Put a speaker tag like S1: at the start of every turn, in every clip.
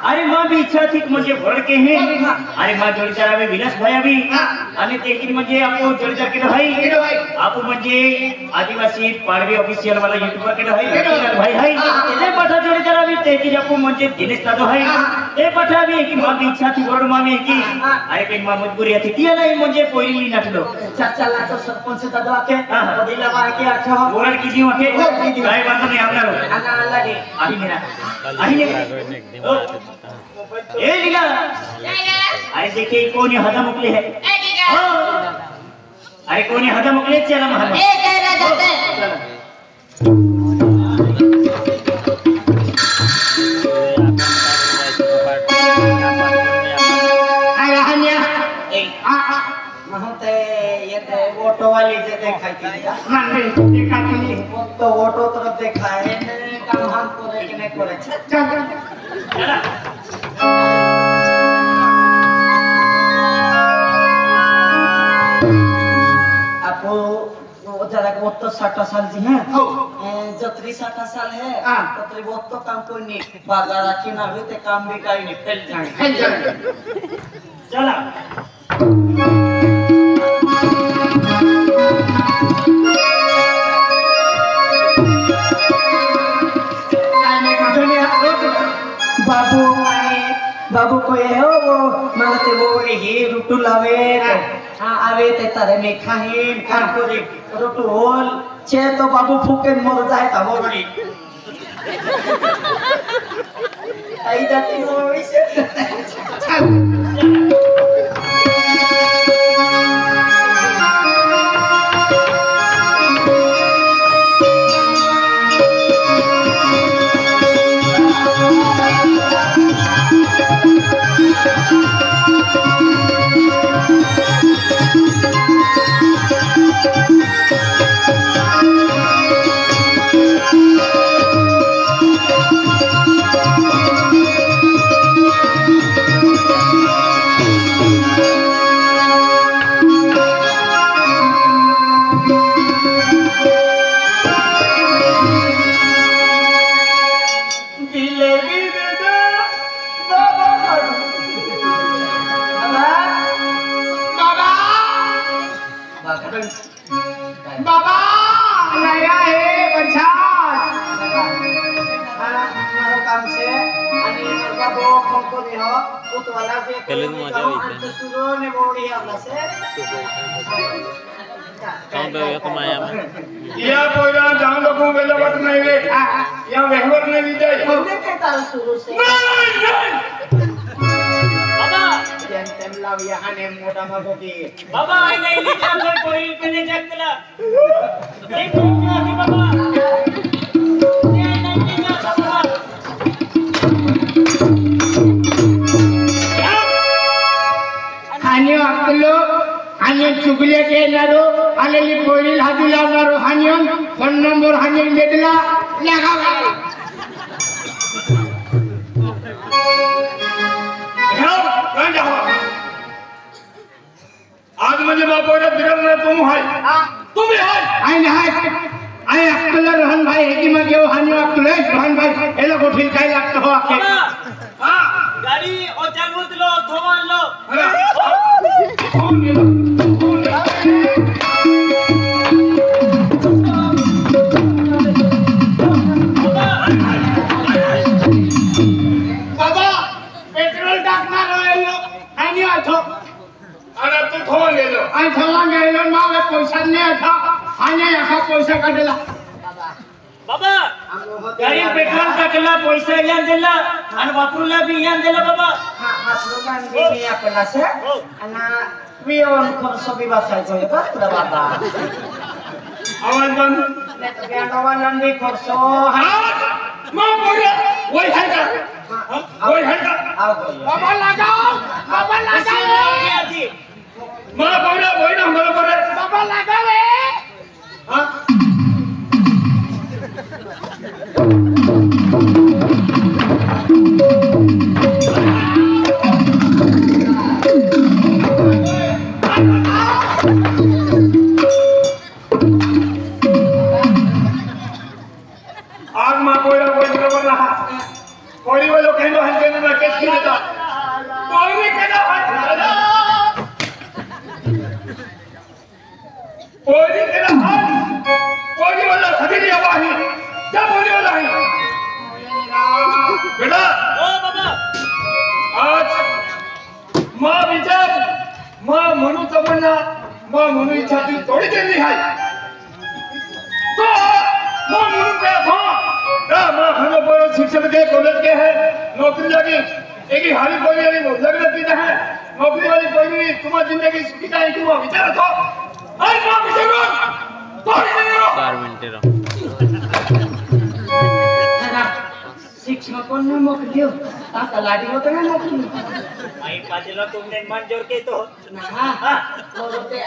S1: अरे माँ भी इच्छा थी म्हणजे भर के हैं अरे माँ जोड़ी करावे विलास भाई अभी आणि तेकीन म्हणजे आपको जोड़ी करके भाई आपको म्हणजे आदिवासी पाड़वी ऑफिशियल वाला यूट्यूबर के भाई भाई ते पठा जोड़ी करावी तेकी आपको म्हणजे दिनेश दादा भाई ते पठा भी की माँ भी इच्छा थी बोर्ड माँ में की अरे पेन माँ मजबूरी थी तिया नहीं म्हणजे पहिली नाटलो
S2: चाचा ला तो सरपंच दादा आके दिला बाय के आखे
S1: बोर्ड की दी आके काय बात नहीं आमना
S2: आना लगे
S1: आही मेरा ए लीला अरे देखिए कौन हदा मुकले है अरे कौन हदा मुकले चला महान
S3: ए कह रहा जाते
S2: महते ये ते ऑटो वाली जे देखाई थी हां नहीं देखाई थी तो ऑटो तरफ देखा है काम हम करे कि नहीं करे चल आपको वो जरा को तो 60 साल जी हैं हो जत्री 60 साल है तत्री वो तो काम कोई नहीं बाजार रखी ना भी ते काम भी काई नहीं फैल जाए
S1: चला
S2: बाबू बाबू को ये हो वो मालते वो ही रुटू लावे हां आवे ते तारे में खाहीन काम करे रुटू होल छे तो बाबू फूके मर जाए ता बोड़ी आई जाती हो इसे
S4: बाबा नया है पंचायत
S2: मारो काम से आणि बाबू को दियो उतवाला जे
S5: कलंग मजा होईल
S2: तो सुरो ने बोडी आपला से
S5: काउंट एक माया
S4: या पोरा जान लोगों वेला वट नहीं वे या व्यवहार नहीं विजय
S2: हमने के ताल शुरू से
S1: बाबा
S2: टेम लाव यहाँ ने मोटा मगो की
S1: बाबा आई नहीं लीजा कोई कने जगला एक नहीं बाबा ये नहीं लीजा बाबा
S4: हानियो अक्कलो हानियो चुगले के नारो आलेली पोरी हादुला नारो हानियो फोन नंबर हानियो लेदला लगा आज म्हणजे बापोरे बिरमने तुम है आई नाही आई अक्कल रहन भाई है कि मगे हानियो अक्कल रहन भाई एला को फिर काय लागतो हो आके
S1: हां गाड़ी और जानवर लो थोवान लो
S4: बाबा पेट्रोल टाकणार राहिलो आणि आठो अरे तू थोवा गेलो आणि थोवा गेलो मागे पैसा नाही था आणि याचा पैसा काढला
S1: बाबा गाड़ी पेट्रोल टाकला पैसा यान दिला आणि वापरूला भी यान दिला बाबा
S2: हां स्लोगन भी आपला से आणि वियोन खर्च भी वाचायचो का तुला बाबा
S4: आवाज बंद
S2: नाही तर बियाणवालन भी खर्च
S4: मां बोले वही है का वही है का बाबा लगाओ मां बोले वही ना बरोबर है बाबा लगावे हां कहनो है कहने में कैसे देता कोई नहीं कहना है कोई नहीं कहना है कोई वाला सभी नहीं आवा है क्या बोलने वाला है बेटा
S1: ओ बाबा
S4: आज मां विचार मां मनु तमन्ना मां मनु इच्छा थी थोड़ी देर नहीं है तो मां मनु पे था ना मां हम बड़ो शिक्षक के कॉलेज के है नौकरी लगी एक ही हारी कोई नहीं लग लगती है नौकरी वाली कोई नहीं तुम्हारी जिंदगी सुखी जाए तुम विचार तो अरे मां विचार थोड़ी देर
S5: 4 मिनट रो
S2: शिक्षक को न मोकलियो ता लाडी हो तो न मोकलियो
S1: आई पाजलो तुमने मन जोर के तो
S2: हां तो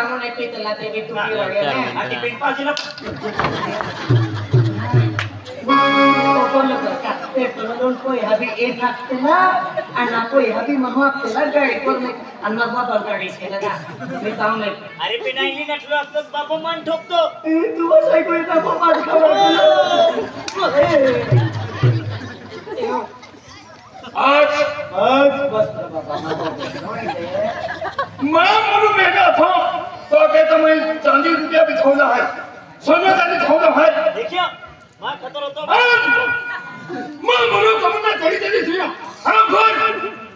S2: आमने पे तलाते भी टूटी हो गया है
S1: आटी पिन पाजलो
S2: बोलो का पेट्रोल लोन कोई अभी एक नाकते ना अन्ना कोई अभी महुआ पे लग गए पर में अन्ना बाबा गाड़ी से लगा बताओ मैं
S1: अरे पिनाइली नटलो अब तो बाबू मन ठोक तो
S2: तू बस आई कोई ना बाबा खबर
S4: आज
S2: बस बाबा
S4: मैं मनु बेटा था तो कहता मैं चांदी रुपया भी छोड़ा है सोना चांदी छोड़ा है
S1: देखियो मां खतर हो तो
S4: मैं मनु तमन्ना थोड़ी देरी थी हम घर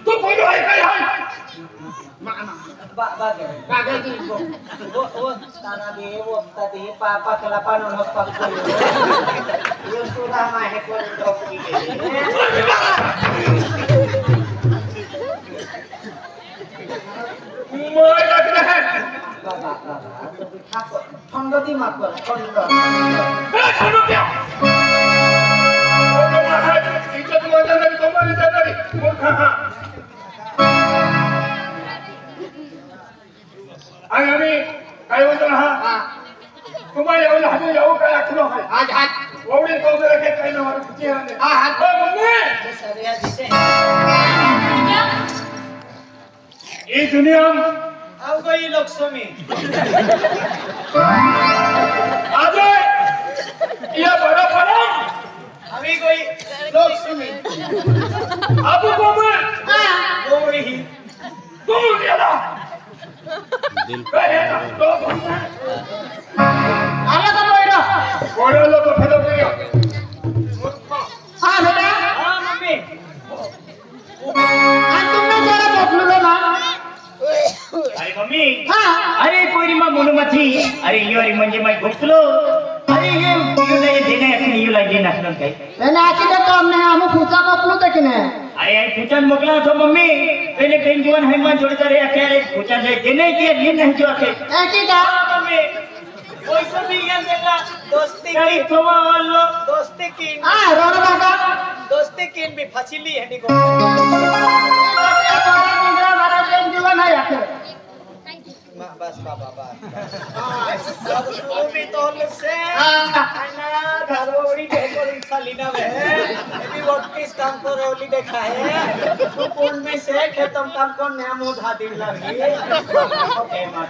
S4: तो बोलो है क्या है
S2: बाबा की वो ताना दे वो तदी पापा kelapa nono pakko yo sudah mah ko dokri
S4: मैं लगता है
S2: बाबा ठंडा दी मत कर ठंडा
S4: छोड़ो क्या वो है इज्जत मजा नहीं तुम्हारी इज्जत नहीं मूर्खा आई हमें काय होता रहा तुम्हारे एवढं हात येऊ काय आखलो है आज हात ओवडे को रखे काय ना मारू कुचे राने हां हात मम्मी
S2: सरिया दिसे
S4: ये दुनिया
S2: अब कोई लक्ष्मी
S4: आज ये बड़ा बड़ा
S2: अभी कोई लक्ष्मी
S4: अब को मैं
S2: गोरी
S4: तुम दिया
S5: दिल
S2: आला तो बोलो
S4: कोड़ा लो तो फेलो गया
S2: हां बेटा
S1: हां मम्मी
S2: आज तुमने जरा बदलू लो ना
S1: अरे मम्मी
S2: हां
S1: अरे कोई मां मोनो मथी अरे यो अरे म्हणजे माय गोपलो अरे ये नाही देणे असं यो लागे नसलं काय
S2: मैंने आके तो काम नहीं हम पूछा बदलू तक ने
S1: अरे आई पूछन मोकला तो मम्मी पहले पेन जीवन है मां जोड़ करे अकेले पूछा जाए देने के लिए नहीं जो आके
S2: ऐसी का
S1: मम्मी कोई सब भी ये देगा दोस्ती की तुम्हारो दोस्ती की
S2: हां रोड बाबा
S1: दोस्ती की भी फसिली है निको
S2: हमारा दिन जीवन है आके
S1: बस बाबा बस अब तो भी तो से खाना घरोड़ी ढेकोड़ी सालीना में अभी वक्त किस काम को रोली देखा है तू कौन में से खेतम काम को नाम उठा दी लगी ओके मां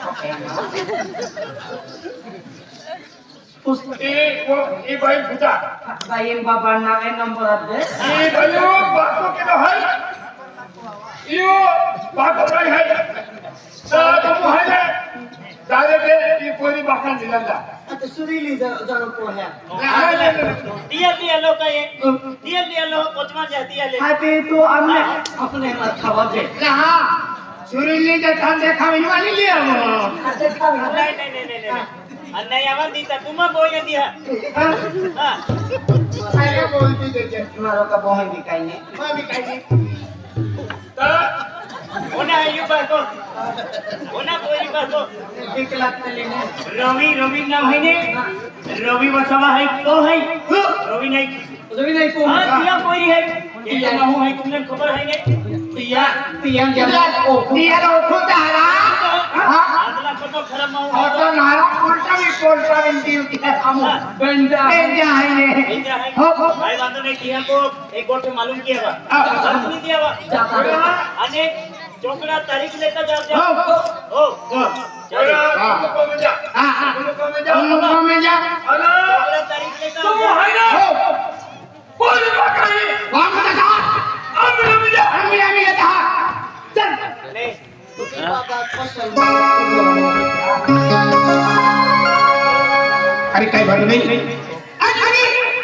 S4: ये भाई पूछा
S2: भाई बाबा नाम नंबर दे
S4: ये भाइयों बातों के तो है यो बात हो रही है तुम है दादे के ये कोई बात नहीं लगा
S2: तो सुरीली जन को है
S1: दिया लो का ये दिया लो कोचमा जाती है ले
S2: हाथी तो हमने अपने मत खबर दे
S4: कहां सुरीली जे थान देखा वाली लिया वो
S1: नहीं अन्नाई आवाज दी था तुम बोल दिया हां
S4: अरे बोलती देखे
S2: मारो का बोहे भी काई ने
S4: मैं भी कही
S1: होना है यू बात को होना कोई बात को
S2: एक लाख में लेने
S1: रवि नाम है ने रवि वसवा है तो है रवि नहीं
S2: को
S1: हां दिया कोई है ये ना हूं है तुमने खबर है ने
S2: पियम जब ओ
S4: दिया रो खुदारा
S1: अगला को खराब मां
S4: ऑटो नारा उल्टा इंटी होती है हम बेंजा है ने
S1: हो भाई बात नहीं किया को एक गोटे मालूम किया बा नहीं दिया बा अने चोकड़ा तारीख लेकर जा हो
S4: चलो को में जा हां को में जा तारीख लेकर
S1: तुम
S4: है ना कोई बात नहीं वहां पे जा अब अरे काय भांडू नाही